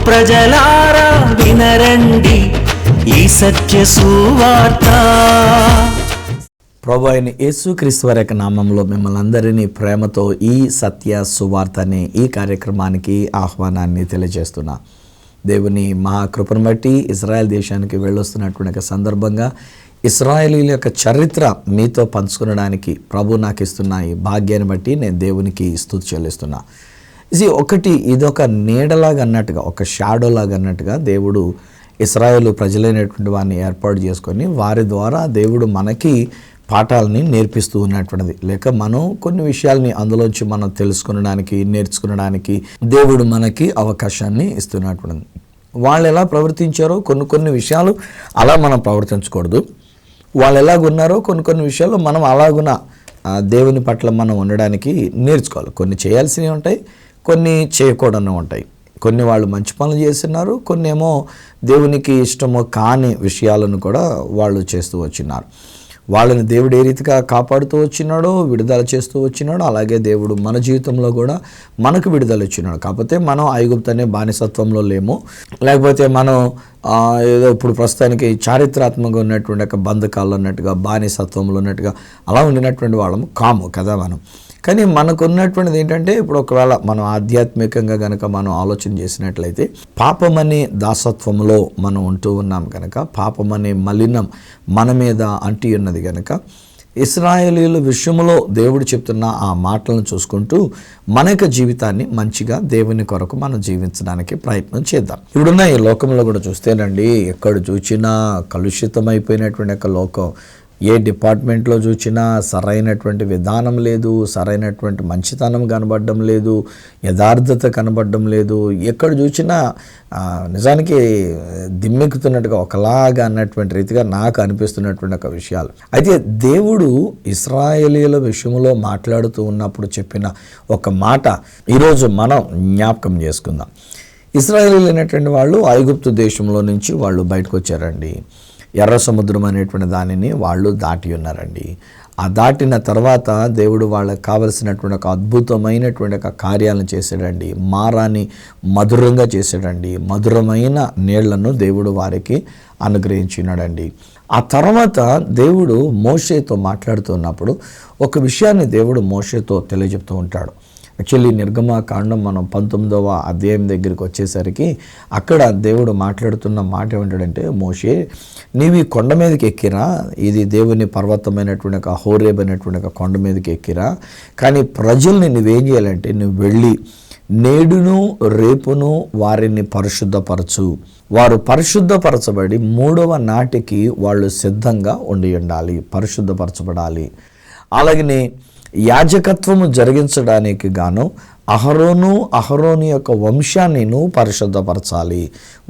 ప్రజలారా వినరండి ఈ సత్య సువార్త. ప్రభు అయిన యేసుక్రీస్తు వారి యొక్క నామంలో మిమ్మల్ని అందరినీ ప్రేమతో ఈ సత్య సువార్త అనే ఈ కార్యక్రమానికి ఆహ్వానాన్ని తెలియజేస్తున్నా. దేవుని మహాకృపను బట్టి ఇజ్రాయెల్ దేశానికి వెళ్ళొస్తున్నటువంటి సందర్భంగా ఇశ్రాయేలీయుల యొక్క చరిత్ర మీతో పంచుకునడానికి ప్రభు నాకు ఇస్తున్న ఈ భాగ్యాన్ని బట్టి నేను దేవునికి స్తుతి చెల్లిస్తున్నా. ఇదొక నీడలాగా అన్నట్టుగా, ఒక షాడోలాగా అన్నట్టుగా దేవుడు ఇశ్రాయేలు ప్రజలైనటువంటి వారిని ఏర్పాటు చేసుకొని వారి ద్వారా దేవుడు మనకి పాఠాలని నేర్పిస్తూ ఉన్నటువంటిది. లేక మనం కొన్ని విషయాల్ని అందులోంచి మనం తెలుసుకునడానికి, నేర్చుకునడానికి దేవుడు మనకి అవకాశాన్ని ఇస్తున్నటువంటిది. వాళ్ళు ఎలా ప్రవర్తించారో కొన్ని విషయాలు అలా మనం ప్రవర్తించకూడదు. వాళ్ళు ఎలాగున్నారో కొన్ని విషయాలు మనం అలాగున్న దేవుని పట్ల మనం ఉండడానికి నేర్చుకోవాలి. కొన్ని చేయాల్సినవి ఉంటాయి, కొన్ని చేయకూడని ఉంటాయి. కొన్ని వాళ్ళు మంచి పనులు చేస్తున్నారు, కొన్ని ఏమో దేవునికి ఇష్టమో కాని విషయాలను కూడా వాళ్ళు చేస్తూ వచ్చినారు. వాళ్ళని దేవుడు ఏ రీతిగా కాపాడుతూ వచ్చినాడో, విడుదల చేస్తూ వచ్చినాడో, అలాగే దేవుడు మన జీవితంలో కూడా మనకు విడుదల ఇచ్చినాడు. కాకపోతే మనం ఐగుప్తు అనే బానిసత్వంలో లేము, లేకపోతే మనం ఏదో ఇప్పుడు ప్రస్తుతానికి చారిత్రాత్మకంగా ఉన్నటువంటి ఒక బంధకాల్లో ఉన్నట్టుగా, బానిసత్వంలో ఉన్నట్టుగా అలా ఉండినటువంటి వాళ్ళము కాము కదా మనం. కానీ మనకు ఉన్నటువంటిది ఏంటంటే, ఇప్పుడు ఒకవేళ మనం ఆధ్యాత్మికంగా కనుక మనం ఆలోచన చేసినట్లయితే, పాపమనే దాసత్వంలో మనం ఉంటూ ఉన్నాం కనుక, పాపమనే మలినం మన మీద అంటి ఉన్నది కనుక, ఇశ్రాయేలీయుల విషయంలో దేవుడు చెప్తున్న ఆ మాటలను చూసుకుంటూ మన యొక్క జీవితాన్ని మంచిగా దేవుని కొరకు మనం జీవించడానికి ప్రయత్నం చేద్దాం. ఇప్పుడున్న ఈ లోకంలో కూడా చూస్తేనండి, ఎక్కడ చూసినా కలుషితమైపోయినటువంటి ఒక లోకం. ఏ డిపార్ట్మెంట్లో చూసినా సరైనటువంటి విధానం లేదు, సరైనటువంటి మంచితనం కనబడడం లేదు, యథార్థత కనబడడం లేదు. ఎక్కడ చూసినా నిజానికి దిమ్మెక్కుతున్నట్టుగా ఒకలాగా అన్నటువంటి రీతిగా నాకు అనిపిస్తున్నటువంటి ఒక విషయాలు. అయితే దేవుడు ఇశ్రాయేలీయుల విషయంలో మాట్లాడుతూ ఉన్నప్పుడు చెప్పిన ఒక మాట ఈరోజు మనం జ్ఞాపకం చేసుకుందాం. ఇశ్రాయేలీయులు అనేటువంటి వాళ్ళు ఐగుప్తు దేశంలో నుంచి వాళ్ళు బయటకు వచ్చారండి. ఎర్ర సముద్రం అనేటువంటి దానిని వాళ్ళు దాటి ఉన్నారండి. ఆ దాటిన తర్వాత దేవుడు వాళ్ళకి కావలసినటువంటి ఒక అద్భుతమైనటువంటి ఒక కార్యాలను చేశాడండి. మారాన్ని మధురంగా చేశాడండి. మధురమైన నీళ్లను దేవుడు వారికి అనుగ్రహించినాడండి. ఆ తర్వాత దేవుడు మోషేతో మాట్లాడుతున్నప్పుడు ఒక విషయాన్ని దేవుడు మోషేతో తెలియజెప్తూ ఉంటాడు. యాక్చువల్లీ నిర్గమకాండం మనం 19వ అధ్యాయం దగ్గరికి వచ్చేసరికి అక్కడ దేవుడు మాట్లాడుతున్న మాట ఏమంటాడంటే, మోషే నీవు ఈ కొండ మీదకి ఎక్కిరా, ఇది దేవుని పర్వతమైనటువంటి ఒక హోరేబ్ అనేటువంటి ఒక కొండ మీదకి ఎక్కిరా, కానీ ప్రజల్ని నువ్వేం చేయాలంటే నువ్వు వెళ్ళి నేడును రేపును వారిని పరిశుద్ధపరచు. వారు పరిశుద్ధపరచబడి 3వ నాటికి వాళ్ళు సిద్ధంగా ఉండి ఉండాలి, పరిశుద్ధపరచబడాలి. అలాగనే యాజకత్వము జరిగించడానికి గాను అహరోను యొక్క వంశాన్ని నువ్వు పరిశుద్ధపరచాలి.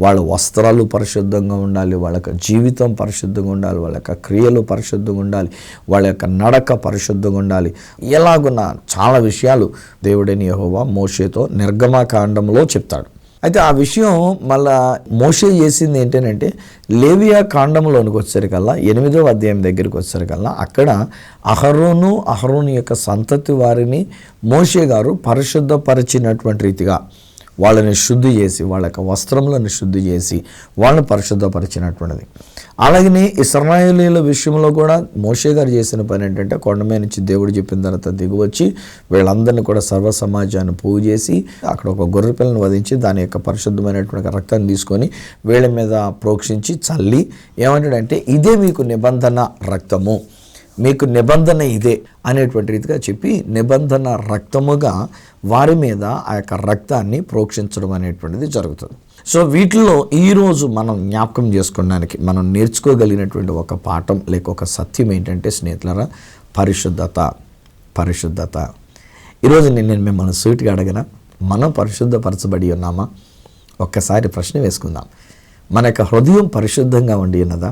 వాళ్ళ వస్త్రాలు పరిశుద్ధంగా ఉండాలి, వాళ్ళ యొక్క జీవితం పరిశుద్ధంగా ఉండాలి, వాళ్ళ యొక్క క్రియలు పరిశుద్ధంగా ఉండాలి, వాళ్ళ యొక్క నడక పరిశుద్ధంగా ఉండాలి. ఎలాగున్న చాలా విషయాలు దేవుడైన యెహోవా మోషేతో నిర్గమకాండంలో చెప్తాడు. అయితే ఆ విషయం మళ్ళా మోషే చేసింది ఏంటంటే, లేవియా కాండంలోనికి వచ్చేసరికల్లా 8వ అధ్యాయం దగ్గరికి వచ్చేసరికల్లా అక్కడ అహరోను యొక్క సంతతి వారిని మోషే గారు పరిశుద్ధపరిచినటువంటి రీతిగా వాళ్ళని శుద్ధి చేసి, వాళ్ళ యొక్క వస్త్రములను శుద్ధి చేసి వాళ్ళని పరిశుద్ధపరిచినటువంటిది. అలాగనే ఇశ్రాయేలీయుల విషయంలో కూడా మోషే గారు చేసిన పని ఏంటంటే, కొండ మీద నుంచి దేవుడు చెప్పిన తర్వాత దిగువచ్చి వీళ్ళందరినీ కూడా సర్వ సమాజాన్ని పోగు చేసి అక్కడ ఒక గొర్రె పిల్లను వధించి దాని యొక్క పరిశుద్ధమైనటువంటి రక్తాన్ని తీసుకొని వీళ్ళ మీద ప్రోక్షించి చల్లి ఏమంటాడంటే, ఇదే మీకు నిబంధన రక్తము, మీకు నిబంధన ఇదే అనేటువంటి రీతిగా చెప్పి నిబంధన రక్తముగా వారి మీద ఆ యొక్క రక్తాన్ని ప్రోక్షించడం అనేటువంటిది జరుగుతుంది. సో వీటిలో ఈరోజు మనం జ్ఞాపకం చేసుకోవడానికి మనం నేర్చుకోగలిగినటువంటి ఒక పాఠం లేక ఒక సత్యం ఏంటంటే స్నేహితులారా, పరిశుద్ధత. ఈరోజు నేను మిమ్మల్ని సూటిగా అడగనా, మనం పరిశుద్ధపరచబడి ఉన్నామా? ఒక్కసారి ప్రశ్న వేసుకుందాం. మన యొక్క హృదయం పరిశుద్ధంగా ఉండి ఉన్నదా?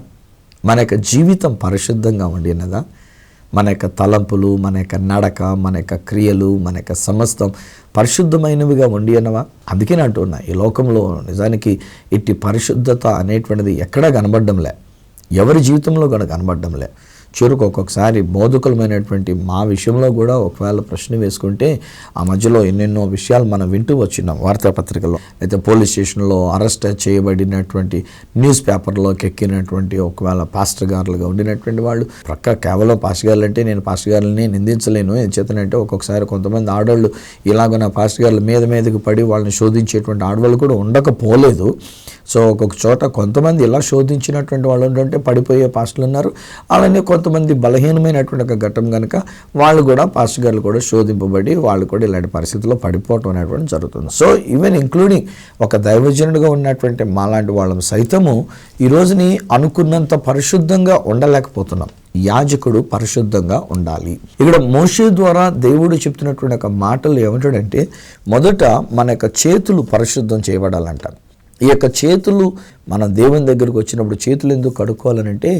మన యొక్క జీవితం పరిశుద్ధంగా ఉండి ఉన్నదా? మన యొక్క తలంపులు, మన యొక్క నడక, మన యొక్క క్రియలు, మన యొక్క సమస్తం పరిశుద్ధమైనవిగా ఉండి ఉన్నవా? అందుకే అంటున్నా, ఈ లోకంలో నిజానికి ఇట్టి పరిశుద్ధత అనేటువంటిది ఎక్కడా కనబడడంలే, ఎవరి జీవితంలో కూడా కనబడడంలే. చివరికి ఒక్కొక్కసారి బోధకులమైనటువంటి మా విషయంలో కూడా ఒకవేళ ప్రశ్న వేసుకుంటే ఆ మధ్యలో ఎన్నెన్నో విషయాలు మనం వింటూ వచ్చినాం. వార్తాపత్రికల్లో అయితే పోలీస్ స్టేషన్లో అరెస్ట్ చేయబడినటువంటి న్యూస్ పేపర్లోకి ఎక్కినటువంటి ఒకవేళ పాస్టర్ గారులుగా ఉండినటువంటి వాళ్ళు కేవలం పాస్టర్ గారులు అంటే నేను పాస్టర్ గారులని నిందించలేను. చేతనంటే ఒక్కొక్కసారి కొంతమంది ఆడవాళ్ళు ఇలాగ నా పాస్టర్ గారుల మీదకి పడి వాళ్ళని శోధించేటువంటి ఆడవాళ్ళు కూడా ఉండకపోలేదు. సో ఒక్కొక్క చోట కొంతమంది ఇలా శోధించినటువంటి వాళ్ళు ఉంటే పడిపోయే పాస్టర్లు ఉన్నారు. అలానే కొంతమంది బలహీనమైనటువంటి ఒక ఘట్టం కనుక వాళ్ళు కూడా పాస్టర్ గారు కూడా శోధింపబడి వాళ్ళు కూడా ఇలాంటి పరిస్థితుల్లో పడిపోవటం అనేటువంటి జరుగుతుంది. సో ఈవెన్ ఇంక్లూడింగ్ ఒక దైవజనుడిగా ఉన్నటువంటి మాలాంటి వాళ్ళం సైతము ఈ రోజుని అనుకున్నంత పరిశుద్ధంగా ఉండలేకపోతున్నాం. యాజకుడు పరిశుద్ధంగా ఉండాలి. ఇక్కడ మోషే ద్వారా దేవుడు చెప్తున్నటువంటి ఒక మాటలు ఏమంటాడంటే, మొదట మన యొక్క చేతులు పరిశుద్ధం చేయబడాలంట. ఈ యొక్క చేతులు మన దేవుని దగ్గరకు వచ్చినప్పుడు చేతులు ఎందుకు కడుక్కోవాలనంటే,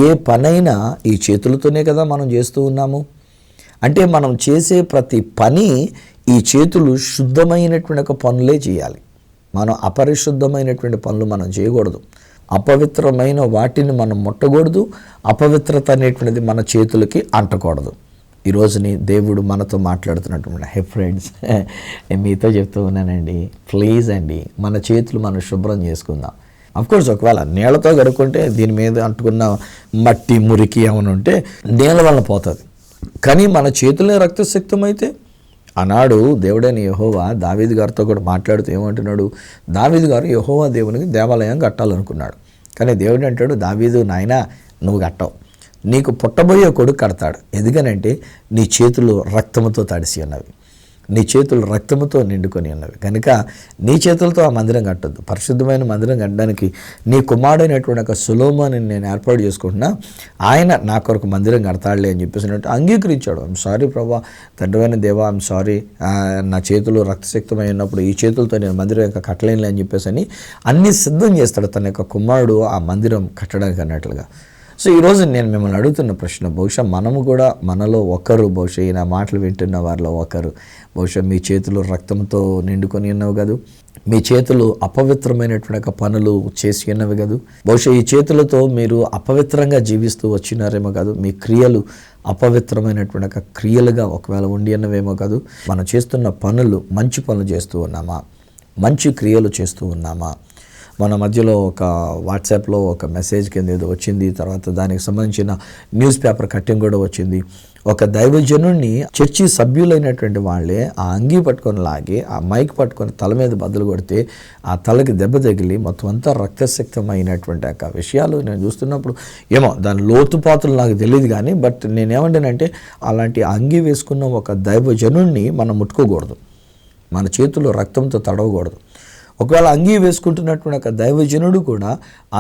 ఏ పనైనా ఈ చేతులతోనే కదా మనం చేస్తూ ఉన్నాము. అంటే మనం చేసే ప్రతి పని ఈ చేతులు శుద్ధమైనటువంటి ఒక పనులే చేయాలి. మనం అపరిశుద్ధమైనటువంటి పనులు మనం చేయకూడదు. అపవిత్రమైన వాటిని మనం ముట్టకూడదు. అపవిత్రత అనేటువంటిది మన చేతులకి అంటకూడదు. ఈరోజుని దేవుడు మనతో మాట్లాడుతున్నటువంటి హే ఫ్రెండ్స్, నేను మీతో చెప్తూ ఉన్నానండి, ప్లీజ్ అండి మన చేతులు మనం శుభ్రం చేసుకుందాం. అఫ్కోర్స్ ఒకవేళ నీళ్ళతో కడుక్కుంటే దీని మీద అంటుకున్న మట్టి మురికి ఏమైనా ఉంటే నీళ్ళ వల్ల పోతుంది. కానీ మన చేతులే రక్తసిక్తం అయితే, ఆనాడు దేవుడైన యెహోవా దావీదు గారితో కూడా మాట్లాడుతూ ఏమంటున్నాడు, దావీదు గారు యెహోవా దేవునికి దేవాలయం కట్టాలనుకున్నాడు. కానీ దేవుడు అంటాడు, దావీదు నాయనా నువ్వు కట్టవు, నీకు పుట్టబోయే కొడుకు కడతాడు. ఎందుకనంటే నీ చేతులు రక్తముతో తడిసి ఉన్నవి, నీ చేతులు రక్తముతో నిండుకొని ఉన్నవి కనుక నీ చేతులతో ఆ మందిరం కట్టద్దు. పరిశుద్ధమైన మందిరం కట్టడానికి నీ కుమారుడైనటువంటి ఒక సొలొమోనుని నేను ఏర్పాటు చేసుకుంటున్నా, ఆయన నా కొరకు మందిరం కడతాడులే అని చెప్పేసినట్టు అంగీకరించాడు. ఐమ్ సారీ ప్రభా, తండ్రివైన దేవా, ఐమ్ సారీ, నా చేతులు రక్తశక్తమై ఉన్నప్పుడు ఈ చేతులతో నేను మందిరం యొక్క కట్టలేనులే అని చెప్పేసి అని అన్నీ సిద్ధం చేస్తాడు తన యొక్క కుమారుడు ఆ మందిరం కట్టడానికి అన్నట్లుగా. సో ఈరోజు నేను మిమ్మల్ని అడుగుతున్న ప్రశ్న, బహుశా మనము కూడా మనలో ఒకరు, బహుశా ఈ నా మాటలు వింటున్న వారిలో ఒకరు, బహుశా మీ చేతులు రక్తంతో నిండుకొని ఉన్నవి కాదు, మీ చేతులు అపవిత్రమైనటువంటి పనులు చేసి ఉన్నవి కాదు, బహుశా ఈ చేతులతో మీరు అపవిత్రంగా జీవిస్తూ వచ్చినారేమో కాదు, మీ క్రియలు అపవిత్రమైనటువంటి క్రియలుగా ఒకవేళ ఉండి ఉన్నవేమో కాదు. మనం చేస్తున్న పనులు మంచి పనులు చేస్తూ ఉన్నామా, మంచి క్రియలు చేస్తూ ఉన్నామా? మన మధ్యలో ఒక వాట్సాప్లో ఒక మెసేజ్ కింద ఏదో వచ్చింది, తర్వాత దానికి సంబంధించిన న్యూస్ పేపర్ కట్టింగ్ కూడా వచ్చింది. ఒక దైవజనుడిని చర్చి సభ్యులైనటువంటి వాళ్ళే ఆ అంగీ పట్టుకొని లాగి ఆ మైక్ పట్టుకొని తల మీద బద్దలు కొడితే ఆ తలకి దెబ్బ తగిలి మొత్తం అంతా రక్తశక్తమైనటువంటి ఆ విషయాలు నేను చూస్తున్నప్పుడు ఏమో దాని లోతుపాతులు నాకు తెలియదు కానీ, బట్ నేనేమంటానంటే అలాంటి అంగీ వేసుకున్న ఒక దైవజనుడిని మనం ముట్టుకోకూడదు, మన చేతులు రక్తంతో తడవకూడదు. ఒకవేళ అంగీ వేసుకుంటున్నటువంటి ఒక దైవజనుడు కూడా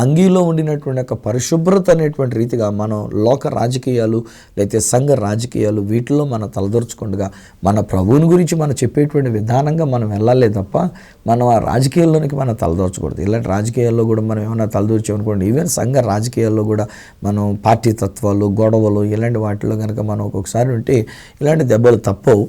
అంగీలో ఉండినటువంటి ఒక పరిశుభ్రత అనేటువంటి రీతిగా మనం లోక రాజకీయాలు లేకపోతే సంఘ రాజకీయాలు వీటిలో మనం తలదొరుచుకుండగా మన ప్రభువుని గురించి మనం చెప్పేటువంటి విధానంగా మనం వెళ్ళాలే తప్ప మనం ఆ రాజకీయాల్లోనికి మనం తలదొరచకూడదు. ఇలాంటి రాజకీయాల్లో కూడా మనం ఏమైనా తలదూర్చామనుకోండి, ఈవెన్ సంఘ రాజకీయాల్లో కూడా మనం పార్టీ తత్వాలు, గొడవలు ఇలాంటి వాటిలో కనుక మనం ఒక్కొక్కసారి ఉంటే ఇలాంటి దెబ్బలు తప్పవు.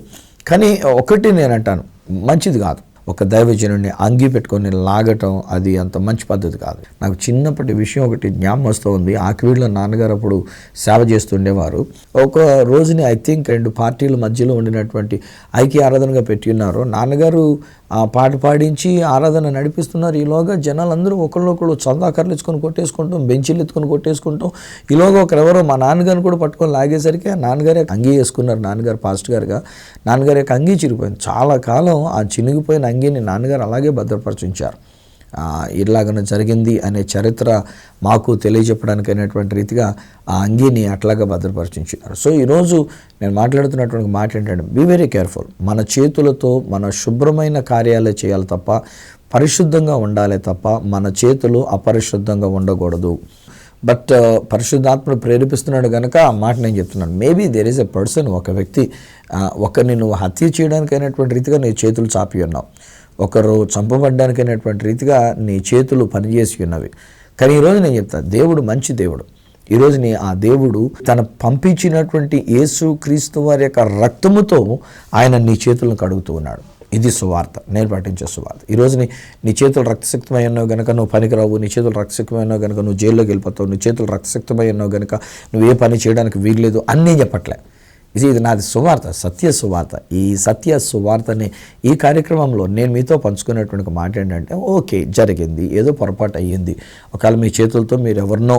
కానీ ఒకటి నేను అంటాను, మంచిది కాదు ఒక దైవజనుడిని అంగీ పెట్టుకొని లాగటం, అది అంత మంచి పద్ధతి కాదు. నాకు చిన్నప్పటి విషయం ఒకటి జ్ఞాపకం వస్తూ ఉంది. ఆకివీడులో నాన్నగారు అప్పుడు సేవ చేస్తుండేవారు. ఒక రోజుని ఐ థింక్ 2 పార్టీల మధ్యలో ఉండినటువంటి ఐక్య ఆరాధనగా పెట్టి ఉన్నారు. నాన్నగారు ఆ పాట పాడించి ఆరాధన నడిపిస్తున్నారు. ఈలోగా జనాలందరూ ఒకళ్ళొకళ్ళు చందాకర్లు ఎత్తుకొని కొట్టేసుకుంటాం, బెంచీలు ఎత్తుకొని కొట్టేసుకుంటాం. ఈలోగా ఒకరెవరో మా నాన్నగారిని కూడా పట్టుకొని లాగేసరికి ఆ నాన్నగారే అంగీ వేసుకున్నారు. నాన్నగారు పాస్ట్ గారుగా నాన్నగారి యొక్క అంగీ చిరిగిపోయింది. చాలా కాలం ఆ చినిగిపోయిన అంగీని నాన్నగారు అలాగే భద్రపరిచించారు. ఇలాగన జరిగింది అనే చరిత్ర మాకు తెలియజెప్పడానికి అయినటువంటి రీతిగా ఆ అంగీని అట్లాగా భద్రపరిచించారు. సో ఈరోజు నేను మాట్లాడుతున్నటువంటి మాట ఏంటంటే, బీ వెరీ కేర్ఫుల్. మన చేతులతో మన శుభ్రమైన కార్యాలే చేయాలి తప్ప, పరిశుద్ధంగా ఉండాలి తప్ప మన చేతులు అపరిశుద్ధంగా ఉండకూడదు. బట్ పరిశుద్ధాత్ముడు ప్రేరేపిస్తున్నాడు కనుక ఆ మాట నేను చెప్తున్నాను. Maybe there is a person, ఒక వ్యక్తి ఒకరిని నువ్వు హత్య చేయడానికైనటువంటి రీతిగా నీ చేతులు చాపి ఉన్నావు, ఒకరు చంపబడ్డానికైనటువంటి రీతిగా నీ చేతులు పనిచేసి ఉన్నవి. కానీ ఈరోజు నేను చెప్తాను, దేవుడు మంచి దేవుడు. ఈరోజు ఆ దేవుడు తన పంపించినటువంటి యేసు క్రీస్తు వారి యొక్క రక్తముతో ఆయన నీ చేతులను కడుగుతూ ఉన్నాడు. ఇది సువార్త, నేను పాటించే సువార్త. ఈరోజు నీ చేతులు రక్తసిక్తమై ఉన్నావు కనుక నువ్వు పనికిరావు, నీ చేతులు రక్తసిక్తమై ఉన్నావు కనుక నువ్వు జైల్లోకి వెళ్ళిపోతావు, నీ చేతులు రక్తసిక్తమై ఉన్నావు కనుక నువ్వు ఏ పని చేయడానికి వీల్లేదు అన్నీ చెప్పట్లే. ఇది నాది సువార్త, సత్య సువార్త. ఈ సత్య సువార్తని ఈ కార్యక్రమంలో నేను మీతో పంచుకునేటువంటి మాట ఏంటంటే, ఓకే జరిగింది, ఏదో పొరపాటు అయ్యింది, ఒకవేళ మీ చేతులతో మీరు ఎవరినో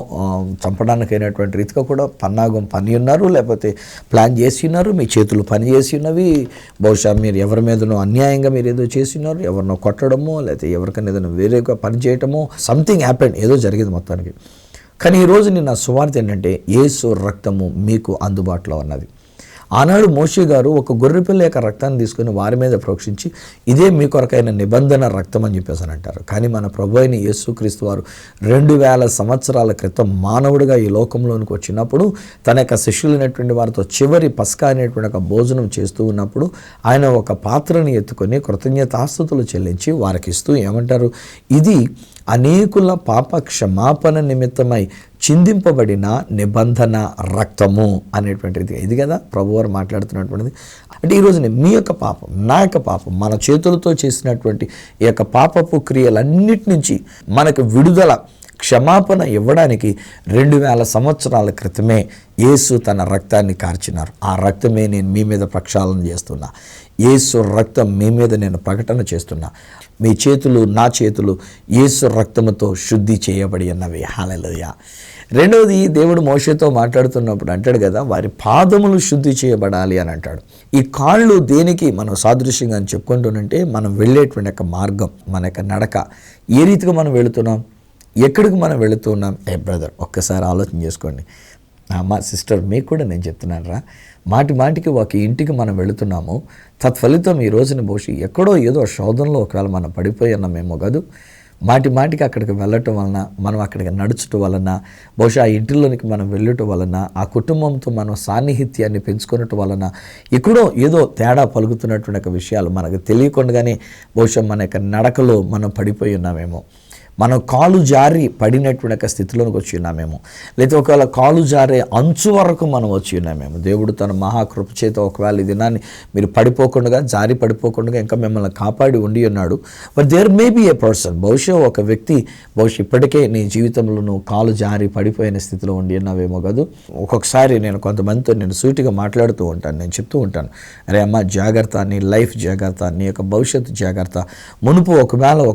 చంపడానికి అయినటువంటి రీతిగా కూడా పన్నాగం పని ఉన్నారు, లేకపోతే ప్లాన్ చేసి ఉన్నారు, మీ చేతులు పని చేసి ఉన్నవి, బహుశా మీరు ఎవరి మీదనో అన్యాయంగా మీరు ఏదో చేసి ఉన్నారు, ఎవరినో కొట్టడమో లేకపోతే ఎవరికైనా ఏదైనా వేరేగా పని చేయటమో, సంథింగ్ హ్యాపెండ్, ఏదో జరిగింది మొత్తానికి. కానీ ఈరోజు నేను నా సువార్త ఏంటంటే, యేసు రక్తము మీకు అందుబాటులో ఉన్నది. ఆనాడు మోషే గారు ఒక గొర్రెపిల్ల యొక్క రక్తాన్ని తీసుకుని వారి మీద ప్రోక్షించి ఇదే మీ కొరకైన నిబంధన రక్తం అని చెప్పేసి అని అంటారు. కానీ మన ప్రభు అయిన యేసుక్రీస్తు వారు 2000 సంవత్సరాల క్రితం మానవుడిగా ఈ లోకంలోనికి వచ్చినప్పుడు తన యొక్క శిష్యులైనటువంటి వారితో చివరి పస్కా అనేటువంటి ఒక భోజనం చేస్తూ ఉన్నప్పుడు ఆయన ఒక పాత్రని ఎత్తుకొని కృతజ్ఞతాస్తుతులు చెల్లించి వారికి ఇస్తూ ఏమంటారు, ఇది అనేకుల పాప క్షమాపణ నిమిత్తమై చిందింపబడిన నిబంధన రక్తము అనేటువంటిది. ఇది కదా ప్రభువారు మాట్లాడుతున్నటువంటిది. అంటే ఈరోజు మీ యొక్క పాపం, నా యొక్క పాపం, మన చేతులతో చేసినటువంటి ఈ యొక్క పాపపు క్రియలన్నిటి నుంచి మనకు విడుదల, క్షమాపణ ఇవ్వడానికి 2000 సంవత్సరాల క్రితమే యేసు తన రక్తాన్ని కార్చినారు. ఆ రక్తమే నేను మీ మీద ప్రక్షాళన చేస్తున్నా. యేసు రక్తం మీ మీద నేను ప్రకటన చేస్తున్నా. మీ చేతులు, నా చేతులు యేసు రక్తముతో శుద్ధి చేయబడి ఉన్నవి. హల్లెలూయా. రెండవది, దేవుడు మోషేతో మాట్లాడుతున్నప్పుడు అంటాడు కదా, వారి పాదములు శుద్ధి చేయబడాలి అని అంటాడు. ఈ కాళ్ళు దేనికి మనం సాదృశ్యంగా అని చెప్పుకుంటూనంటే, మనం వెళ్ళేటువంటి యొక్క మార్గం, మన యొక్క నడక, ఏ రీతిగా మనం వెళుతున్నాం, ఎక్కడికి మనం వెళుతున్నాం. బ్రదర్ ఒక్కసారి ఆలోచన చేసుకోండి. మా సిస్టర్, మీకు కూడా నేను చెప్తున్నాను రా, మాటికి ఒక ఇంటికి మనం వెళుతున్నాము, తత్ఫలితం ఈ రోజున బహుశా ఎక్కడో ఏదో శోధనలో ఒకవేళ మనం పడిపోయి ఉన్నామేమో కాదు, మాటికి అక్కడికి వెళ్ళటం వలన, మనం అక్కడికి నడుచటం వలన, బహుశా ఆ ఇంటిలోనికి మనం వెళ్ళటం వలన, ఆ కుటుంబంతో మనం సాన్నిహిత్యాన్ని పెంచుకోవటం వలన ఎక్కడో ఏదో తేడా పలుకుతున్నటువంటి విషయాలు మనకు తెలియకుండానే బహుశా మన యొక్క నడకలో మనం పడిపోయి ఉన్నామేమో, మనం కాలు జారి పడినటువంటి స్థితిలోకి వచ్చి ఉన్నామేమో, లేకపోతే ఒకవేళ కాలు జారే అంచు వరకు మనం వచ్చి ఉన్నామేమో. దేవుడు తన మహాకృప చేత ఒకవేళ ఈ దినాన్ని మీరు పడిపోకుండా, జారి పడిపోకుండా ఇంకా మిమ్మల్ని కాపాడి ఉండి ఉన్నాడు. But there maybe a person, బహుశా ఒక వ్యక్తి, బహుశా ఇప్పటికే నీ జీవితంలో నువ్వు కాలు జారి పడిపోయిన స్థితిలో ఉండి ఉన్నావేమో కాదు. ఒక్కొక్కసారి నేను కొంతమందితో నేను సూటిగా మాట్లాడుతూ ఉంటాను, నేను చెప్తూ ఉంటాను, అరే అమ్మ జాగ్రత్త, నీ లైఫ్ జాగ్రత్త, నీ యొక్క భవిష్యత్తు జాగ్రత్త. మునుపు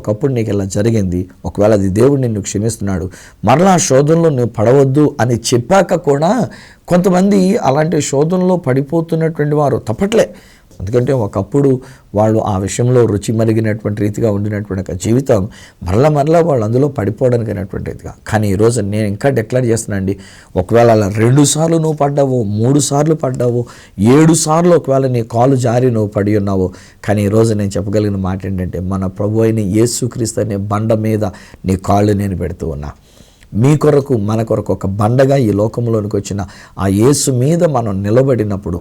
ఒకప్పుడు నీకు ఇలా జరిగింది, ఒకవేళ అది దేవుడు నిన్ను క్షమిస్తున్నాడు, మరలా శోధనలో నువ్వు పడవద్దు అని చెప్పాక కూడా కొంతమంది అలాంటి శోధనలో పడిపోతున్నటువంటి వారు తప్పట్లే. ఎందుకంటే ఒకప్పుడు వాళ్ళు ఆ విషయంలో రుచి మరిగినటువంటి రీతిగా ఉండినటువంటి జీవితం మరలా వాళ్ళు అందులో పడిపోవడానికి అయినటువంటి రీతిగా. కానీ ఈరోజు నేను ఇంకా డిక్లేర్ చేస్తున్నానండి, ఒకవేళ అలా 2 సార్లు నువ్వు పడ్డావు, 3 సార్లు పడ్డావు, 7 సార్లు ఒకవేళ నీ కాలు జారి నువ్వు పడి ఉన్నావు, కానీ ఈరోజు నేను చెప్పగలిగిన మాట ఏంటంటే, మన ప్రభు అయిన యేసుక్రీస్తు అనే బండ మీద నీ కాళ్ళు నేను పెడుతూ ఉన్నా. మీ కొరకు, మన కొరకు ఒక బండగా ఈ లోకంలోనికి వచ్చిన ఆ యేసు మీద మనం నిలబడినప్పుడు,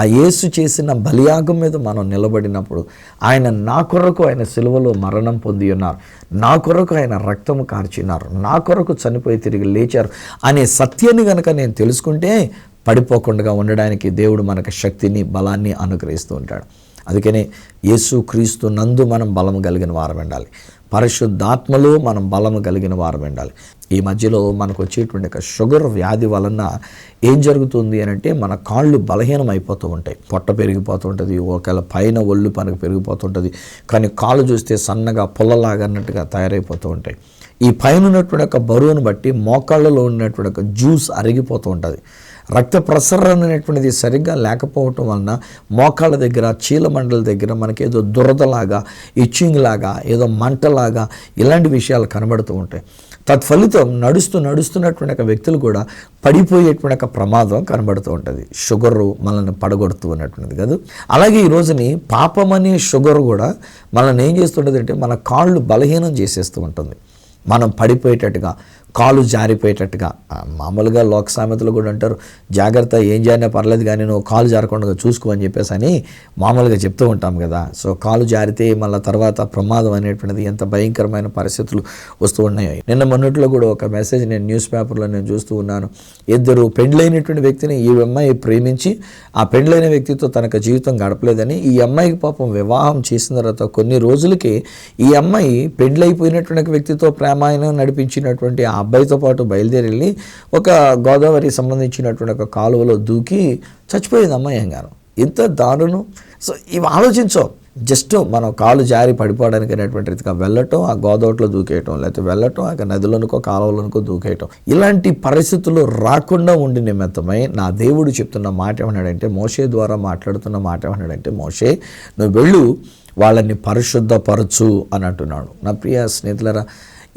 ఆ యేసు చేసిన బలియాగం మీద మనం నిలబడినప్పుడు, ఆయన నా కొరకు ఆయన సిలువలో మరణం పొంది ఉన్నారు, నా కొరకు ఆయన రక్తము కార్చినారు, నా కొరకు చనిపోయి తిరిగి లేచారు అనే సత్యాన్ని కనుక నేను తెలుసుకుంటే పడిపోకుండా ఉండడానికి దేవుడు మనకు శక్తిని, బలాన్ని అనుగ్రహిస్తూ ఉంటాడు. అందుకనే యేసుక్రీస్తు నందు మనం బలము కలిగిన వారం ఉండాలి, పరిశుద్ధాత్మలో మనం బలము కలిగిన వారం ఉండాలి. ఈ మధ్యలో మనకు వచ్చేటువంటి షుగర్ వ్యాధి వలన ఏం జరుగుతుంది అని అంటే, మన కాళ్ళు బలహీనం అయిపోతూ ఉంటాయి, పొట్ట పెరిగిపోతూ ఉంటుంది, ఒకవేళ పైన ఒళ్ళు పనికి పెరిగిపోతుంటుంది, కానీ కాళ్ళు చూస్తే సన్నగా పుల్లలాగా అన్నట్టుగా తయారైపోతూ ఉంటాయి. ఈ పైన ఉన్నటువంటి ఒక బరువును బట్టి మోకాళ్ళలో ఉన్నటువంటి ఒక జ్యూస్ అరిగిపోతూ ఉంటుంది. రక్త ప్రసరణ అనేటువంటిది సరిగ్గా లేకపోవటం వలన మోకాళ్ళ దగ్గర, చీలమండల దగ్గర మనకేదో దురదలాగా, ఇచ్చింగ్ లాగా, ఏదో మంటలాగా ఇలాంటి విషయాలు కనబడుతూ ఉంటాయి. తత్ఫలితం నడుస్తున్నటువంటి ఒక వ్యక్తులు కూడా పడిపోయేటువంటి ఒక ప్రమాదం కనబడుతూ ఉంటుంది. షుగరు మనల్ని పడగొడుతూ ఉన్నటువంటిది కాదు. అలాగే ఈ రోజుని పాపం అనే షుగర్ కూడా మనల్ని ఏం చేస్తుంటుంది అంటే, మన కాళ్ళు బలహీనం చేసేస్తూ ఉంటుంది. మనం పడిపోయేటట్టుగా, కాలు జారిపోయేటట్టుగా. మామూలుగా లోక సామెతలు కూడా అంటారు, జాగ్రత్త, ఏం జారినా పర్లేదు కానీ నువ్వు కాలు జారకుండా చూసుకో అని చెప్పేసి అని మామూలుగా చెప్తూ ఉంటాం కదా. సో కాలు జారితే మళ్ళీ తర్వాత ప్రమాదం అనేటువంటిది, ఎంత భయంకరమైన పరిస్థితులు వస్తూ ఉన్నాయి. నిన్న మొన్నట్లో కూడా ఒక మెసేజ్ నేను న్యూస్ పేపర్లో నేను చూస్తూ ఉన్నాను. ఇద్దరు పెండ్లైనటువంటి వ్యక్తిని ఈ అమ్మాయి ప్రేమించి ఆ పెండ్లైన వ్యక్తితో తనకు జీవితం గడపలేదని ఈ అమ్మాయికి పాపం వివాహం చేసిన తర్వాత కొన్ని రోజులకి ఈ అమ్మాయి పెండ్లైపోయినటువంటి వ్యక్తితో ప్రేమాయణం నడిపించినటువంటి ఆ అబ్బాయితో పాటు బయలుదేరి వెళ్ళి ఒక గోదావరి సంబంధించినటువంటి ఒక కాలువలో దూకి చచ్చిపోయింది అమ్మాయి గాను. ఇంత దారుణం. సో ఇవి ఆలోచించో, జస్ట్ మనం కాలు జారి పడిపోవడానికి అనేటువంటి రీతిగా వెళ్ళటం, ఆ గోదావరిలో దూకేయటం, లేకపోతే వెళ్ళటం ఆ నదిలోనికో కాలువలోనికో దూకేయటం, ఇలాంటి పరిస్థితులు రాకుండా ఉండి నిమిత్తమై నా దేవుడు చెప్తున్న మాట ఏమన్నాడంటే, మోషే ద్వారా మాట్లాడుతున్న మాట ఏమన్నాడంటే, మోషే నువ్వు వెళ్ళు, వాళ్ళని పరిశుద్ధపరచు అని అంటున్నాడు. నా ప్రియ స్నేహితులరా,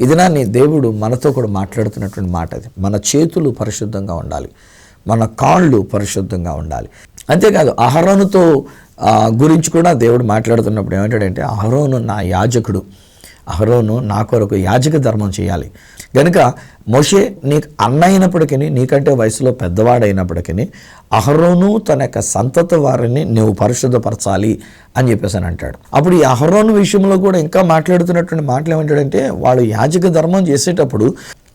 ఇది నా దేవుడు మనతో కూడా మాట్లాడుతున్నటువంటి మాట. అది మన చేతులు పరిశుద్ధంగా ఉండాలి, మన కాళ్ళు పరిశుద్ధంగా ఉండాలి. అంతేకాదు అహరోనుతో గురించి కూడా దేవుడు మాట్లాడుతున్నప్పుడు ఏమంటాడంటే, అహరోను నా యాజకుడు, అహరోను నా కొరకు యాజక ధర్మం చేయాలి. కనుక మోషే నీకు అన్న అయినప్పటికీ, నీకంటే వయసులో పెద్దవాడైనప్పటికీ అహరోను తన యొక్క సంతతి వారిని నువ్వు పరిశుద్ధపరచాలి అని చెప్పేసి అని అంటాడు. అప్పుడు ఈ అహరోను విషయంలో కూడా ఇంకా మాట్లాడుతున్నటువంటి మాటలు ఏమంటాడంటే, వాళ్ళు యాజక ధర్మం చేసేటప్పుడు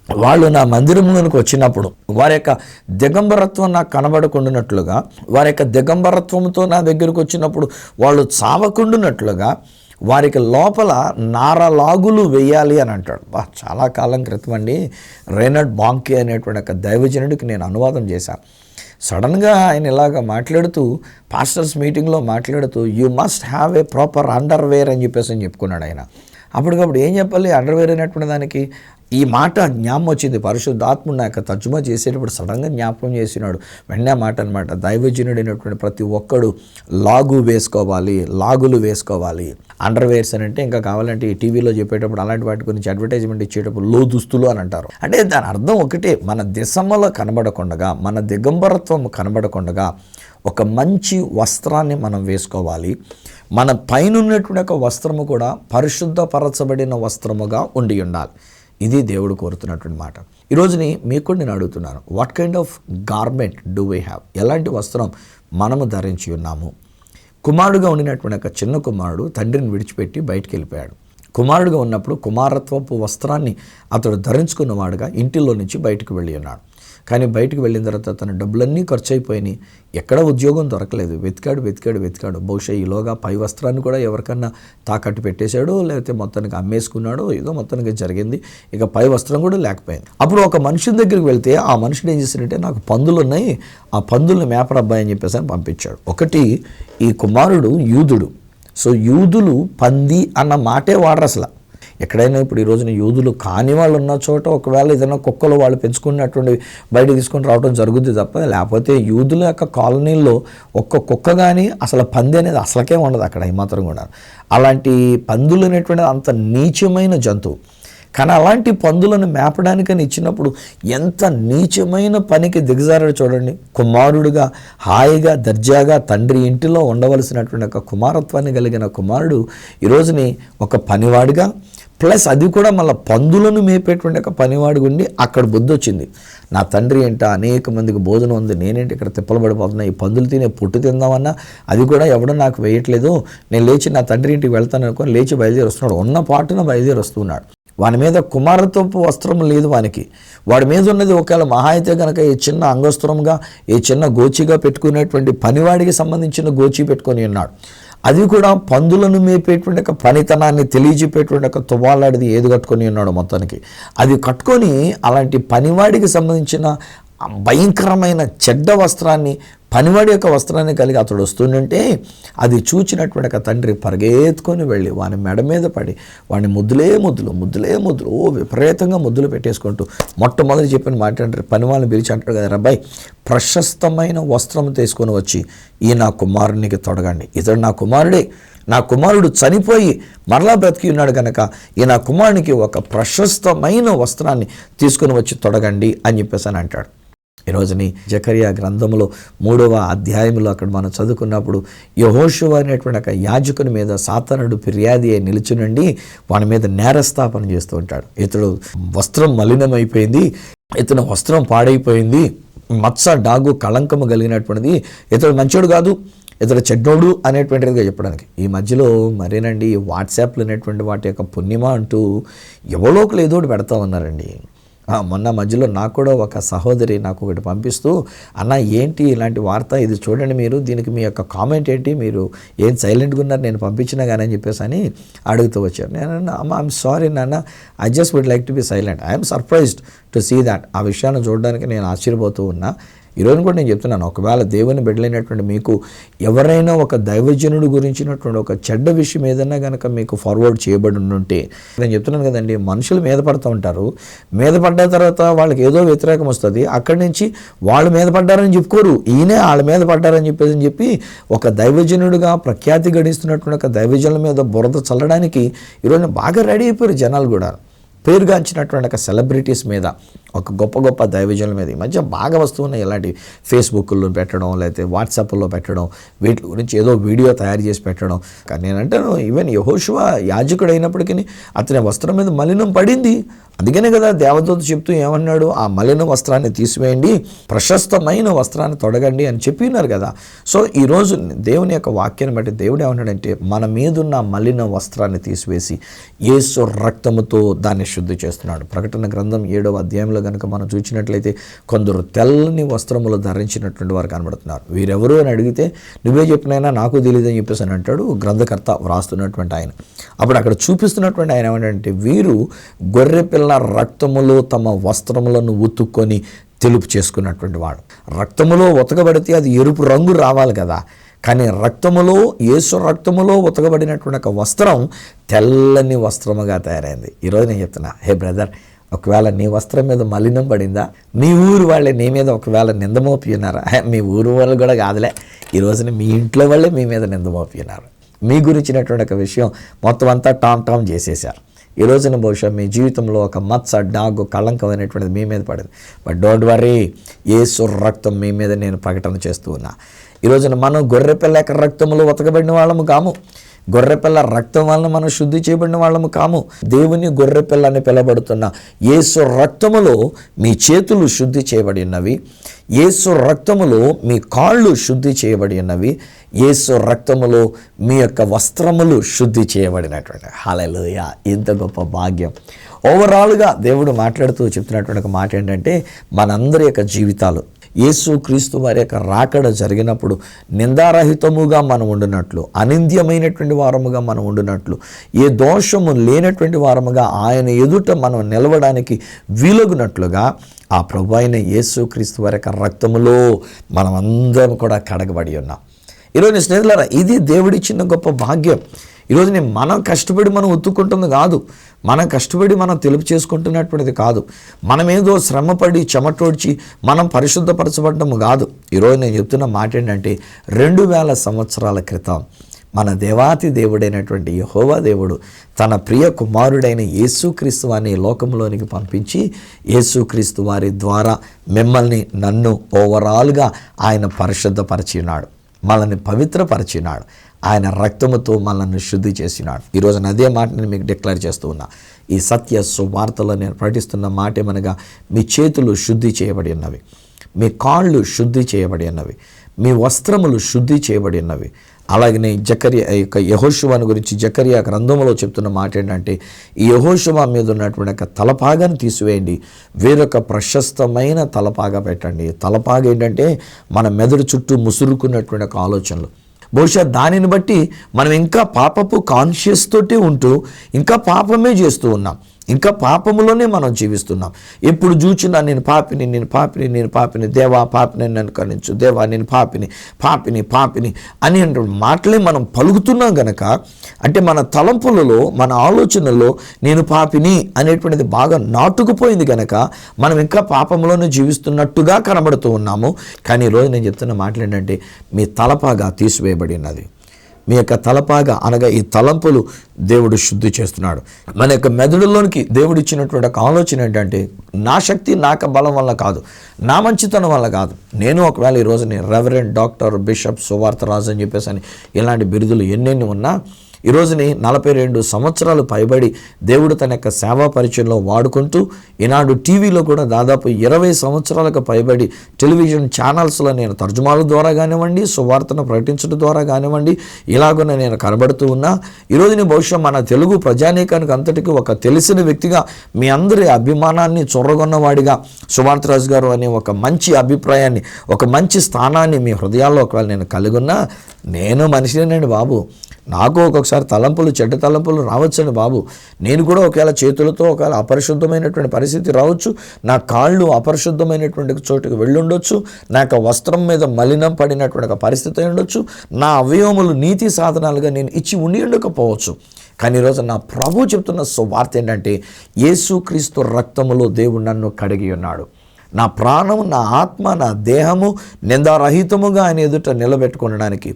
వాళ్ళు నా మందిరంలోనికి వచ్చినప్పుడు వారి యొక్క దిగంబరత్వం నాకు కనబడకుండానట్లుగా, వారి యొక్క దిగంబరత్వంతో నా దగ్గరకు వచ్చినప్పుడు వాళ్ళు చావకుండానట్లుగా వారికి లోపల నారలాగులు వేయాలి అని అంటాడు. చాలా కాలం క్రితం అండి రేనడ్ బాంకే అనేటువంటి ఒక దైవజనుడికి నేను అనువాదం చేశాను. సడన్గా ఆయన ఇలాగ మాట్లాడుతూ, పాస్టర్స్ మీటింగ్లో మాట్లాడుతూ, you must have a proper underwear అని చెప్పేసి అని చెప్పుకున్నాడు ఆయన. అప్పటికప్పుడు ఏం చెప్పాలి అండర్వేర్ అనేటువంటి దానికి? ఈ మాట జ్ఞాపకం వచ్చింది. పరిశుద్ధాత్ముడు నాకు తర్జుమా చేసేటప్పుడు సడన్గా జ్ఞాపకం చేసినాడు. వెంటనే మాట అనమాట, దైవజనుడైనటువంటి ప్రతి ఒక్కడు లాగులు వేసుకోవాలి. అండర్వేర్స్ అని అంటే ఇంకా కావాలంటే ఈ టీవీలో చెప్పేటప్పుడు అలాంటి వాటి గురించి అడ్వర్టైజ్మెంట్ ఇచ్చేటప్పుడు లో దుస్తులు అని అంటారు. అంటే దాని అర్థం ఒకటే, మన దిశమ్మలో కనబడకుండగా, మన దిగంబరత్వం కనబడకుండగా ఒక మంచి వస్త్రాన్ని మనం వేసుకోవాలి. మన పైన ఉన్నటువంటి ఒక వస్త్రము కూడా పరిశుద్ధపరచబడిన వస్త్రముగా ఉండి ఉండాలి. ఇది దేవుడు కోరుతున్నటువంటి మాట. ఈరోజుని మీకు కూడా నేను అడుగుతున్నాను, what kind of garment do we have? ఎలాంటి వస్త్రం మనము ధరించి ఉన్నాము? కుమారుడుగా ఉండినటువంటి ఒక చిన్న కుమారుడు తండ్రిని విడిచిపెట్టి బయటికి వెళ్ళిపోయాడు. కుమారుడుగా ఉన్నప్పుడు కుమారత్వపు వస్త్రాన్ని అతడు ధరించుకున్నవాడుగా ఇంటిలో నుంచి బయటకు వెళ్ళి ఉన్నాడు. కానీ బయటకు వెళ్ళిన తర్వాత తన డబ్బులన్నీ ఖర్చు అయిపోయినాయి. ఎక్కడ ఉద్యోగం దొరకలేదు. వెతికాడు. బహుశా ఈలోగా పై వస్త్రాన్ని కూడా ఎవరికన్నా తాకట్టు పెట్టేశాడో, లేకపోతే మొత్తానికి అమ్మేసుకున్నాడో, ఏదో మొత్తానికి జరిగింది. ఇక పై వస్త్రం కూడా లేకపోయింది. అప్పుడు ఒక మనుషుని దగ్గరికి వెళ్తే ఆ మనుషుడు ఏం చేశాడంటే, నాకు పందులు ఉన్నాయి, ఆ పందుల్ని మేపడబ్బాయి అని చెప్పేసి అని పంపించాడు. ఒకటి, ఈ కుమారుడు యూదుడు. సో యూదులు పంది అన్న మాటే వాడరు అసలు. ఎక్కడైనా ఇప్పుడు ఈ రోజున యూదులు కాని వాళ్ళు ఉన్న చోట ఒకవేళ ఏదైనా కుక్కలు వాళ్ళు పెంచుకున్నటువంటి బయట తీసుకొని రావడం జరుగుద్ది తప్ప, లేకపోతే యూదుల యొక్క కాలనీల్లో ఒక్క కుక్క కానీ అసలు పంది అనేది అసలకే ఉండదు అక్కడ ఏమాత్రం కూడా. అలాంటి పందులు అనేటువంటిది అంత నీచమైన జంతువు. కానీ అలాంటి పందులను మేపడానికని ఇచ్చినప్పుడు ఎంత నీచమైన పనికి దిగజారాడు చూడండి. కుమారుడుగా హాయిగా దర్జాగా తండ్రి ఇంటిలో ఉండవలసినటువంటి ఒక కుమారత్వాన్ని కలిగిన కుమారుడు ఈరోజుని ఒక పనివాడిగా, ప్లస్ అది కూడా మళ్ళీ పందులను మేపేటువంటి ఒక పనివాడు ఉండి అక్కడ బుద్ధి వచ్చింది. నా తండ్రి ఏంట అనేక మందికి భోజనం ఉంది, నేనేంటి ఇక్కడ తిప్పలు పడిపోతున్నా, ఈ పందులు తినే పుట్టు తిందామన్నా అది కూడా ఎవడో నాకు వేయట్లేదు, నేను లేచి నా తండ్రి ఇంటికి వెళ్తాను అనుకొని లేచి బయలుదేరి వస్తున్నాడు. ఉన్న పాటున బయలుదేరి వస్తున్నాడు. వాని మీద కుమారత్వపు వస్త్రం లేదు వానికి. వాడి మీద ఉన్నది ఒకవేళ మహా అయితే కనుక ఈ చిన్న అంగస్త్రంగా, ఈ చిన్న గోచిగా పెట్టుకునేటువంటి పనివాడికి సంబంధించిన గోచి పెట్టుకొని ఉన్నాడు. అది కూడా పందులను మేపేటువంటి ఒక పనితనాన్ని తెలియజేపేటువంటి ఒక తువ్వాలాడిది ఏది కట్టుకొని ఉన్నాడు మొత్తానికి. అది కట్టుకొని అలాంటి పనివాడికి సంబంధించిన భయంకరమైన చెడ్డ వస్త్రాన్ని, పనివాడి యొక్క వస్త్రాన్ని కలిగి అతడు వస్తుంటే అది చూచినటువంటి ఒక తండ్రి పరిగెత్తుకొని వెళ్ళి వాని మెడ మీద పడి వాడిని ముద్దులే ముద్దులు విపరీతంగా ముద్దులు పెట్టేసుకుంటూ మొట్టమొదటి చెప్పిన మాట అంటే పనివాళ్ళని పిలిచి అంటాడు కదా, అబ్బాయి ప్రశస్తమైన వస్త్రం తీసుకొని వచ్చి ఈ నా కుమారునికి తొడగండి. ఇతడు నా కుమారుడే, నా కుమారుడు చనిపోయి మరలా బ్రతికి ఉన్నాడు కనుక ఈ నా కుమారునికి ఒక ప్రశస్తమైన వస్త్రాన్ని తీసుకొని వచ్చి తొడగండి అని చెప్పేసి అని అంటాడు. ఈరోజుని జకరియా గ్రంథంలో 3వ అధ్యాయంలో అక్కడ మనం చదువుకున్నప్పుడు యెహోషువ అనేటువంటి ఒక యాజకుని మీద సాతానుడు ఫిర్యాది అయి నిలుచునండి వాని మీద నేరస్థాపన చేస్తూ ఉంటాడు. ఇతడు వస్త్రం మలినమైపోయింది, ఇతను వస్త్రం పాడైపోయింది, మత్స డాగు కళంకము కలిగినటువంటిది, ఇతడు మంచోడు కాదు, ఇతడు చెడ్డోడు అనేటువంటిదిగా చెప్పడానికి. ఈ మధ్యలో మరేనండి వాట్సాప్లు అనేటువంటి వాటి యొక్క పుణ్యమా అంటూ ఎవరోకలు ఏదో ఒకటి పెడతా ఉన్నారండి. మొన్న మధ్యలో నాకు కూడా ఒక సహోదరి నాకు ఒకటి పంపిస్తూ, అన్న ఏంటి ఇలాంటి వార్త, ఇది చూడండి మీరు, దీనికి మీ యొక్క కామెంట్ ఏంటి, మీరు ఏం సైలెంట్గా ఉన్నారు నేను పంపించినా కానీ అని చెప్పేసి అని అడుగుతూ వచ్చారు. నేను అమ్మ ఐఎమ్ సారీ నాన్న, I just would like to be silent, I'm surprised to see that. ఆ విషయాన్ని చూడడానికి నేను ఆశ్చర్యపోతూ ఉన్నా. ఈరోజు కూడా నేను చెప్తున్నాను, ఒకవేళ దేవుని బిడ్డలైనటువంటి మీకు ఎవరైనా ఒక దైవజనుడు గురించినటువంటి ఒక చెడ్డ విషయం ఏదైనా కనుక మీకు ఫార్వర్డ్ చేయబడి ఉంటే, నేను చెప్తున్నాను కదండి, మనుషులు మీద పడుతూ ఉంటారు. మీద పడ్డ తర్వాత వాళ్ళకి ఏదో వ్యతిరేకం వస్తుంది, అక్కడి నుంచి వాళ్ళు మీద పడ్డారని చెప్పుకోరు, ఈయనే వాళ్ళ మీద పడ్డారని చెప్పి ఒక దైవజనుడుగా ప్రఖ్యాతి గడిస్తున్నటువంటి ఒక దైవజనుల మీద బురద చల్లడానికి ఈరోజు బాగా రెడీ అయిపోయారు జనాలు కూడా. పేరుగాంచినటువంటి ఒక సెలబ్రిటీస్ మీద, ఒక గొప్ప గొప్ప దైవజనుల మీద ఈ మధ్య బాగా వస్తున్నాయి ఇలాంటి ఫేస్బుక్లో పెట్టడం, లేకపోతే వాట్సాప్లో పెట్టడం, వీటి గురించి ఏదో వీడియో తయారు చేసి పెట్టడం. కానీ నేనంటాను, ఈవెన్ యెహోషువ యాజకుడు అయినప్పటికీ అతని వస్త్రం మీద మలినం పడింది. అందుకనే కదా దేవదూత చెప్తూ ఏమన్నాడు, ఆ మలిన వస్త్రాన్ని తీసివేయండి, ప్రశస్తమైన వస్త్రాన్ని తొడగండి అని చెప్పినారు కదా. సో ఈరోజు దేవుని యొక్క వాక్యాన్ని బట్టి దేవుడు ఏమన్నాడంటే, మన మీదున్న మలిన వస్త్రాన్ని తీసివేసి యేసు రక్తముతో దాన్ని శుద్ధి చేస్తున్నాడు. ప్రకటన గ్రంథం 7వ అధ్యాయంలో కనుక మనం చూసినట్లయితే కొందరు తెల్లని వస్త్రములు ధరించినటువంటి వారు కనబడుతున్నారు. వీరెవరు అని అడిగితే, నువ్వే చెప్పినైనా నాకు తెలియదు అని చెప్పేసి అని అంటాడు గ్రంథకర్త వ్రాస్తున్నటువంటి ఆయన. అప్పుడు అక్కడ చూపిస్తున్నటువంటి ఆయన ఏమంటే, వీరు గొర్రె పిల్ల రక్తములో తమ వస్త్రములను ఉతుక్కొని తెలుపు చేసుకున్నటువంటి వాడు. రక్తములో ఉతకబడితే అది ఎరుపు రంగు రావాలి కదా, కానీ రక్తములో, యేసు రక్తములో ఉతకబడినటువంటి ఒక వస్త్రం తెల్లని వస్త్రముగా తయారైంది. ఈరోజు నేను చెప్తున్నా, హే బ్రదర్, ఒకవేళ నీ వస్త్రం మీద మలినం పడిందా, మీ ఊరు వాళ్ళే నీ మీద ఒకవేళ నిందమోపినారా, మీ ఊరు వాళ్ళు కూడా కాదులే, ఈ రోజున మీ ఇంట్లో వాళ్ళే మీ మీద నిందమోపినారు, మీ గురించినటువంటి ఒక విషయం మొత్తం అంతా టామ్ చేసేశారు. ఈ రోజున బహుశా మీ జీవితంలో ఒక మత్స డాగు కళంకం అనేటువంటిది మీ మీద పడింది. బట్ డోంట్ వరీ, యేసు రక్తం మీ మీద నేను ప్రకటన చేస్తూ ఉన్నా. ఈ రోజున మనం గొర్రెపిల్ల రక్తంలో ఉతకబడిన వాళ్ళము కాము, గొర్రెపిల్ల రక్తం వలన మనం శుద్ధి చేయబడిన వాళ్ళము కాము. దేవుని గొర్రెపిల్ల అని పిలబడుతున్న యేసు రక్తములో మీ చేతులు శుద్ధి చేయబడి ఉన్నవి, యేసు రక్తములో మీ కాళ్ళు శుద్ధి చేయబడి ఉన్నవి, యేసు రక్తములో మీ యొక్క వస్త్రములు శుద్ధి చేయబడినటువంటి. హల్లెలూయా, ఇంత గొప్ప భాగ్యం. ఓవరాల్గా దేవుడు మాట్లాడుతూ చెప్తున్నటువంటి ఒక మాట ఏంటంటే, మనందరి యొక్క జీవితాలు యేసు క్రీస్తు వారి యొక్క రాకడ జరిగినప్పుడు నిందారహితముగా మనం ఉండినట్లు, అనింద్యమైనటువంటి వారముగా మనం ఉండినట్లు, ఏ దోషము లేనటువంటి వారముగా ఆయన ఎదుట మనం నిలవడానికి వీలగునట్లుగా ఆ ప్రభు అయిన యేసు క్రీస్తు వారి యొక్క రక్తములో మనం అందరం కూడా కడగబడి ఉన్నాం. ఈరోజు స్నేహితులారా, ఇది దేవుడిచ్చిన గొప్ప భాగ్యం. ఈరోజు మనం కష్టపడి మనం ఉత్తుకుంటుంది కాదు, మనం కష్టపడి మనం తెలుపు చేసుకుంటున్నటువంటిది కాదు, మనమేదో శ్రమపడి చెమటోడ్చి మనం పరిశుద్ధపరచబడ్డము కాదు. ఈరోజు నేను చెప్తున్న మాట ఏంటంటే, 2000 సంవత్సరాల క్రితం మన దేవాతి దేవుడైనటువంటి యెహోవా దేవుడు తన ప్రియ కుమారుడైన యేసుక్రీస్తు వారిని లోకంలోనికి పంపించి, యేసుక్రీస్తు వారి ద్వారా మిమ్మల్ని, నన్ను ఓవరాల్గా ఆయన పరిశుద్ధపరిచినాడు, మనల్ని పవిత్రపరిచినాడు, ఆయన రక్తముతో మనల్ని శుద్ధి చేసినాడు. ఈరోజు అదే మాట నేను మీకు డిక్లేర్ చేస్తూ ఉన్నా. ఈ సత్య సువార్తలో నేను ప్రకటిస్తున్న మాట ఏమనగా, మీ చేతులు శుద్ధి చేయబడి ఉన్నవి, మీ కాళ్ళు శుద్ధి చేయబడి ఉన్నవి, మీ వస్త్రములు శుద్ధి చేయబడి ఉన్నవి. అలాగనే యెహోషువను గురించి జకరియా గ్రంథంలో చెప్తున్న మాట ఏంటంటే, ఈ యెహోషువ మీద ఉన్నటువంటి ఒక తలపాగాను తీసివేయండి, వేరొక ప్రశస్తమైన తలపాగా పెట్టండి. తలపాగా ఏంటంటే మన మెదడు చుట్టూ ముసురుకున్నటువంటి ఒక ఆలోచనలు. బహుశా దానిని బట్టి మనం ఇంకా పాపపు కాన్షియస్ తోటి ఉంటూ ఇంకా పాపమే చేస్తూ ఉన్నాం, ఇంకా పాపములోనే మనం జీవిస్తున్నాం. ఎప్పుడు చూచినా నేను పాపిని, నేను పాపిని, నేను పాపిని, దేవా పాపిని నన్ను కరుణించు, దేవా నేను పాపిని, పాపిని, పాపిని అని మాటలే మనం పలుకుతున్నాం గనక, అంటే మన తలంపులలో, మన ఆలోచనల్లో నేను పాపిని అనేటువంటిది బాగా నాటుకుపోయింది గనక మనం ఇంకా పాపంలోనే జీవిస్తున్నట్టుగా కనబడుతూ ఉన్నాము. కానీ ఈరోజు నేను చెప్తున్న మాటలు ఏంటంటే, మీ తలపాగా తీసివేయబడి ఉన్నది, మీ యొక్క తలపాగా అనగా ఈ తలంపులు దేవుడు శుద్ధి చేస్తున్నాడు. మన యొక్క మెదడులోనికి దేవుడు ఇచ్చినటువంటి ఒక ఆలోచన ఏంటంటే, నా శక్తి నాకు బలం వల్ల కాదు, నా మంచితనం వల్ల కాదు. నేను ఒకవేళ ఈరోజు రెవరెండ్, డాక్టర్, బిషప్, సువార్త రాజు అని చెప్పేసి అని ఇలాంటి బిరుదులు ఎన్నెన్ని ఉన్నా, ఈ రోజుని 42 సంవత్సరాలు పైబడి దేవుడు తన యొక్క సేవా పరిచయంలో వాడుకుంటూ, ఈనాడు టీవీలో కూడా దాదాపు 20 సంవత్సరాలకు పైబడి టెలివిజన్ ఛానల్స్లో నేను తర్జుమాల ద్వారా కానివ్వండి, సువార్తను ప్రకటించడం ద్వారా కానివ్వండి, ఇలాగున నేను కనబడుతూ ఉన్నా. ఈరోజు బహుశా మన తెలుగు ప్రజానీకానికి అంతటికీ ఒక తెలిసిన వ్యక్తిగా, మీ అందరి అభిమానాన్ని చొర్రగొన్నవాడిగా సువార్తరాజు గారు అనే ఒక మంచి అభిప్రాయాన్ని, ఒక మంచి స్థానాన్ని మీ హృదయాల్లో ఒకవేళ నేను కలిగి ఉన్నా, నేను మనిషినేనండి బాబు. నాకు ఒక్కొక్కసారి తలంపులు, చెడ్డ తలంపులు రావచ్చండి బాబు. నేను కూడా ఒకవేళ చేతులతో ఒకవేళ అపరిశుద్ధమైనటువంటి పరిస్థితి రావచ్చు, నా కాళ్ళు అపరిశుద్ధమైనటువంటి చోటుకు వెళ్ళుండొచ్చు, నా యొక్క వస్త్రం మీద మలినం పడినటువంటి ఒక పరిస్థితి ఉండొచ్చు, నా అవయవములు నీతి సాధనాలుగా నేను ఇచ్చి ఉండి ఉండకపోవచ్చు. కానీ ఈరోజు నా ప్రభు చెప్తున్న సువార్త ఏంటంటే, యేసుక్రీస్తు రక్తములో దేవుడు నన్ను కడిగి ఉన్నాడు. నా ప్రాణము, నా ఆత్మ, నా దేహము నిందారహితముగా ఆయన ఎదుట నిలబెట్టుకోవడానికి,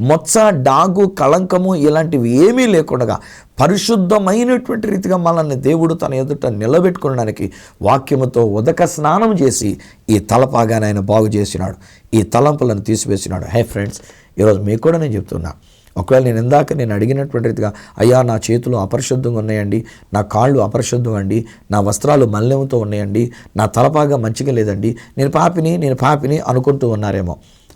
మొచ్చ, డాగు, కళంకము ఇలాంటివి ఏమీ లేకుండా పరిశుద్ధమైనటువంటి రీతిగా మనల్ని దేవుడు తన ఎదుట నిలబెట్టుకోవడానికి వాక్యముతో ఉదక స్నానం చేసి ఈ తలపాగానే ఆయన బాగు చేసినాడు, ఈ తలంపులను తీసివేసినాడు. హే ఫ్రెండ్స్, ఈరోజు మీకు కూడా నేను చెప్తున్నా, ఒకవేళ నేను అడిగినటువంటి రీతిగా, అయ్యా నా చేతులు అపరిశుద్ధంగా ఉన్నాయండి, నా కాళ్ళు అపరిశుద్ధం అండి, నా వస్త్రాలు మలినంతో ఉన్నాయండి, నా తలపాగా మంచిగా లేదండి, నేను పాపిని అనుకుంటూ ఉన్నారేమో.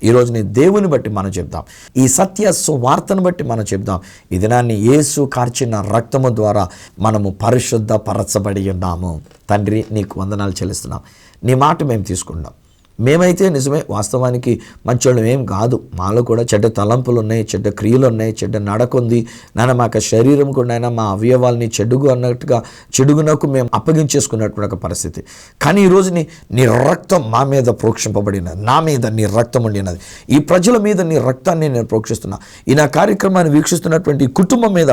ఈరోజు నీ దేవుని బట్టి మనం చెప్దాం, ఈ సత్య సువార్తను బట్టి మనం చెప్దాం, ఈ దినాన్ని యేసు కార్చిన రక్తము ద్వారా మనము పరిశుద్ధపరచబడి ఉన్నాము. తండ్రి, నీకు వందనాలు చెల్లిస్తున్నాం. నీ మాట మేము తీసుకుంటాం. మేమైతే నిజమే, వాస్తవానికి మంచోళ్ళం ఏం కాదు. మాలో కూడా చెడ్డ తలంపులు ఉన్నాయి, చెడ్డ క్రియలు ఉన్నాయి, చెడ్డ నడక ఉంది నాయన. మా యొక్క శరీరం కూడా నాయన, మా అవయవాల్ని చెడుగునకు మేము అప్పగించేసుకున్నటువంటి ఒక పరిస్థితి. కానీ ఈరోజు నీ రక్తం మా మీద ప్రోక్షింపబడినది, నా మీద నీ రక్తం ఉండినది, ఈ ప్రజల మీద నీ రక్తాన్ని నేను ప్రోక్షిస్తున్నా. ఈ నా కార్యక్రమాన్ని వీక్షిస్తున్నటువంటి ఈ కుటుంబం మీద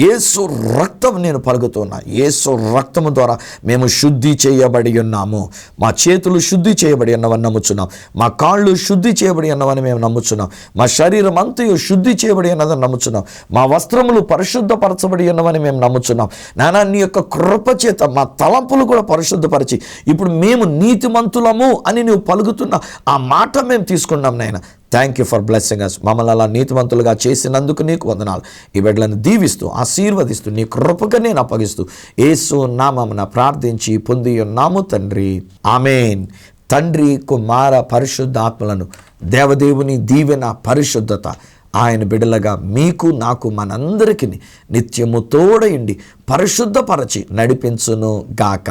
యేసు రక్తం నేను పలుకుతున్నా. యేసు రక్తము ద్వారా మేము శుద్ధి చేయబడి ఉన్నాము. మా చేతులు శుద్ధి చేయబడి ఉన్నవన్న నమ్ముచున్నాం, మా కాళ్ళు శుద్ధి చేయబడి అన్నవని మేము నమ్ముచున్నాం, మా శరీరం అంతయు శుద్ధి చేయబడి అన్నదని నమ్ముచున్నాం, మా వస్త్రములు పరిశుద్ధపరచబడి ఉన్నవని మేము నమ్ముచున్నాం. నాయన, నీ యొక్క కృప చేత మా తలంపులు కూడా పరిశుద్ధపరిచి ఇప్పుడు మేము నీతిమంతులము అని నువ్వు పలుకుతున్న ఆ మాట మేము తీసుకున్నాం నాయన. Thank you for blessing us. మమ్మల్ని అలా నీతిమంతులుగా చేసినందుకు నీకు వందనాలు. ఈ బిడ్డలను దీవిస్తూ ఆశీర్వదిస్తూ నీ కృపగా నేను అప్పగిస్తూ యేసు నామమున ప్రార్థించి పొంది ఉన్నాము తండ్రి, ఆమేన్. తండ్రి, కుమార, పరిశుద్ధాత్మలను దేవదేవుని దీవెన, పరిశుద్ధత ఆయన బిడ్డలుగా మీకు, నాకు, మనందరికీ నిత్యము తోడయండి పరిశుద్ధపరచి నడిపించును గాక.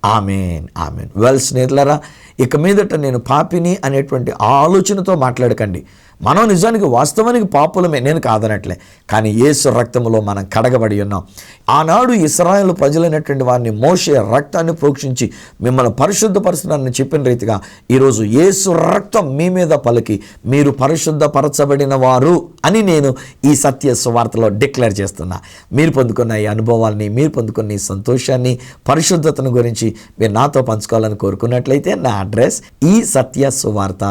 ఆమేన్, ఆమేన్. వెల్ స్నేహితులారా, ఇక మీదట నేను పాపిని అనేటువంటి ఆలోచనతో మాట్లాడకండి. మనం నిజానికి వాస్తవానికి పాపులమే, నేను కాదనట్లే. కానీ యేసు రక్తములో మనం కడగబడి ఉన్నాం. ఆనాడు ఇశ్రాయేలు ప్రజలైనటువంటి వారిని మోషే రక్తాన్ని ప్రోక్షించి మిమ్మల్ని పరిశుద్ధపరుస్తున్నానని చెప్పిన రీతిగా ఈరోజు యేసు రక్తం మీ మీద పలికి మీరు పరిశుద్ధపరచబడిన వారు అని నేను ఈ సత్య సువార్తలో డిక్లేర్ చేస్తున్నా. మీరు పొందుకున్న ఈ అనుభవాల్ని, మీరు పొందుకున్న ఈ సంతోషాన్ని, పరిశుద్ధతను గురించి మీరు నాతో పంచుకోవాలని కోరుకున్నట్లయితే నా అడ్రస్ ఈ సత్య సువార్త,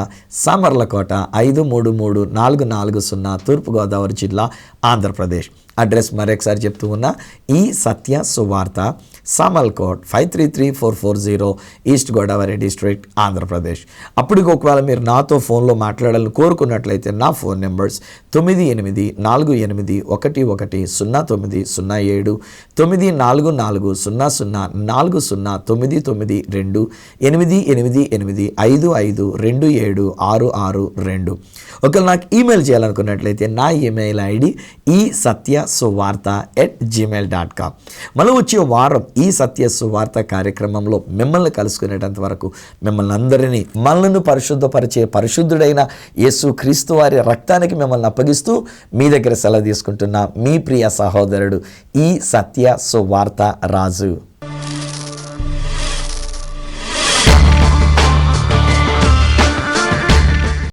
సామర్లకోట 533440, తూర్పుగోదావరి జిల్లా, ఆంధ్రప్రదేశ్. అడ్రస్ మరొకసారి చెప్తూ ఉన్నా, ఈ సత్య సువార్త, సామర్లకోట్ 533440, ఈస్ట్ గోదావరి డిస్ట్రిక్ట్, ఆంధ్రప్రదేశ్. అప్పటికి ఒకవేళ మీరు నాతో ఫోన్లో మాట్లాడాలని కోరుకున్నట్లయితే నా ఫోన్ నెంబర్స్ 9848110907, 9440040992, 8885527662. ఒకవేళ నాకు ఈమెయిల్ చేయాలనుకున్నట్లయితే నా ఈమెయిల్ ఐడి ఈ సత్య suvartha@gmail.com. మనం వచ్చే వారం ఈ సత్య సువార్త కార్యక్రమంలో మిమ్మల్ని కలుసుకునేటంత వరకు మిమ్మల్ని అందరినీ, మనల్ని పరిశుద్ధపరిచే పరిశుద్ధుడైన యేసు క్రీస్తు వారి రక్తానికి మిమ్మల్ని అప్పగిస్తూ మీ దగ్గర సెలవు తీసుకుంటున్న మీ ప్రియ సహోదరుడు ఈ సత్య సువార్త రాజు.